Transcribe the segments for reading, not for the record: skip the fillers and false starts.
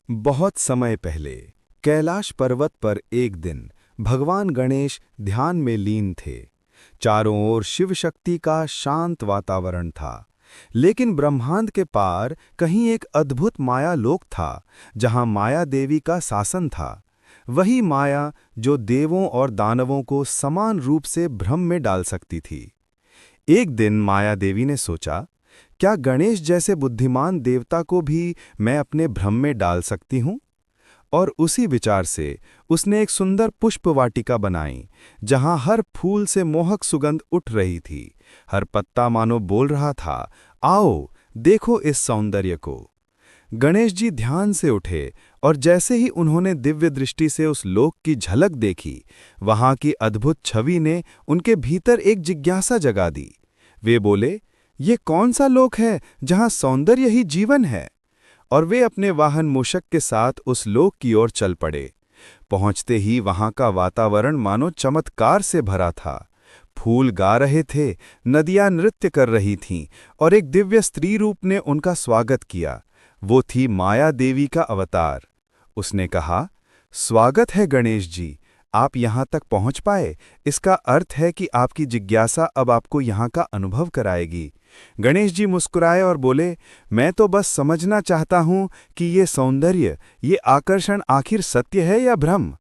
बहुत समय पहले कैलाश पर्वत पर एक दिन भगवान गणेश ध्यान में लीन थे। चारों ओर शिव शक्ति का शांत वातावरण था। लेकिन ब्रह्मांड के पार कहीं एक अद्भुत माया लोक था, जहां माया देवी का शासन था। वही माया जो देवों और दानवों को समान रूप से भ्रम में डाल सकती थी। एक दिन माया देवी ने सोचा, क्या गणेश जैसे बुद्धिमान देवता को भी मैं अपने भ्रम में डाल सकती हूँ? और उसी विचार से उसने एक सुंदर पुष्प वाटिका बनाई, जहां हर फूल से मोहक सुगंध उठ रही थी। हर पत्ता मानो बोल रहा था, आओ देखो इस सौंदर्य को। गणेश जी ध्यान से उठे और जैसे ही उन्होंने दिव्य दृष्टि से उस लोक की झलक देखी, वहां की अद्भुत छवि ने उनके भीतर एक जिज्ञासा जगा दी। वे बोले, ये कौन सा लोक है जहां सौंदर्य ही जीवन है? और वे अपने वाहन मूषक के साथ उस लोक की ओर चल पड़े। पहुंचते ही वहां का वातावरण मानो चमत्कार से भरा था। फूल गा रहे थे, नदियां नृत्य कर रही थीं और एक दिव्य स्त्री रूप ने उनका स्वागत किया। वो थी माया देवी का अवतार। उसने कहा, स्वागत है गणेश जी, आप यहाँ तक पहुँच पाए, इसका अर्थ है कि आपकी जिज्ञासा अब आपको यहाँ का अनुभव कराएगी। गणेश जी मुस्कुराए और बोले, मैं तो बस समझना चाहता हूँ कि ये सौंदर्य, ये आकर्षण आखिर सत्य है या भ्रम?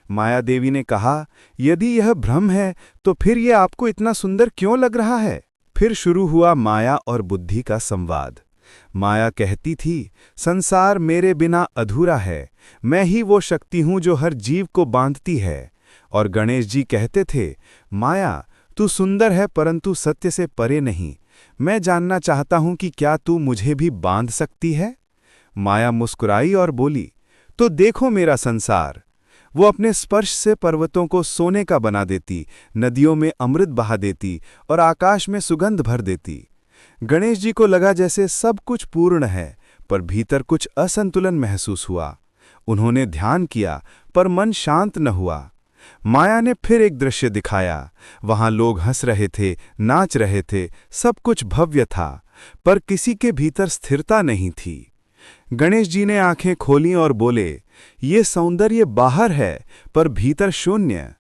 माया देवी ने कहा, यदि यह भ्रम है तो फिर ये आपको इतना सुंदर क्यों लग रहा है? फिर शुरू हुआ माया और बुद्धि का संवाद। माया कहती थी, संसार मेरे बिना अधूरा है, मैं ही वो शक्ति हूं जो हर जीव को बांधती है। और गणेश जी कहते थे, माया तू सुंदर है परंतु सत्य से परे नहीं, मैं जानना चाहता हूं कि क्या तू मुझे भी बांध सकती है? माया मुस्कुराई और बोली, तो देखो मेरा संसार। वो अपने स्पर्श से पर्वतों को सोने का बना देती, नदियों में अमृत बहा देती और आकाश में सुगंध भर देती। गणेश जी को लगा जैसे सब कुछ पूर्ण है, पर भीतर कुछ असंतुलन महसूस हुआ। उन्होंने ध्यान किया, पर मन शांत न हुआ। माया ने फिर एक दृश्य दिखाया। वहां लोग हंस रहे थे, नाच रहे थे, सब कुछ भव्य था, पर किसी के भीतर स्थिरता नहीं थी। गणेश जी ने आंखें खोलीं और बोले, ये सौंदर्य बाहर है, पर भीतर शून्य।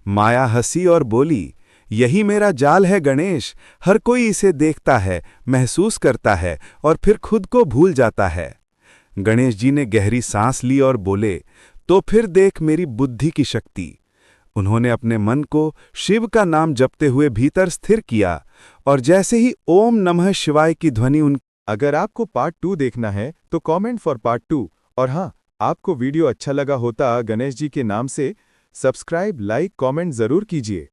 माया हंसी और बोली, यही मेरा जाल है गणेश, हर कोई इसे देखता है, महसूस करता है और फिर खुद को भूल जाता है। गणेश जी ने गहरी सांस ली और बोले, तो फिर देख मेरी बुद्धि की शक्ति। उन्होंने अपने मन को शिव का नाम जपते हुए भीतर स्थिर किया और जैसे ही ओम नमः शिवाय की ध्वनि उन अगर आपको पार्ट 2 देखना है तो कमेंट फॉर पार्ट 2। और हाँ, आपको वीडियो अच्छा लगा होता गणेश जी के नाम से सब्सक्राइब, लाइक, कमेंट जरूर कीजिए।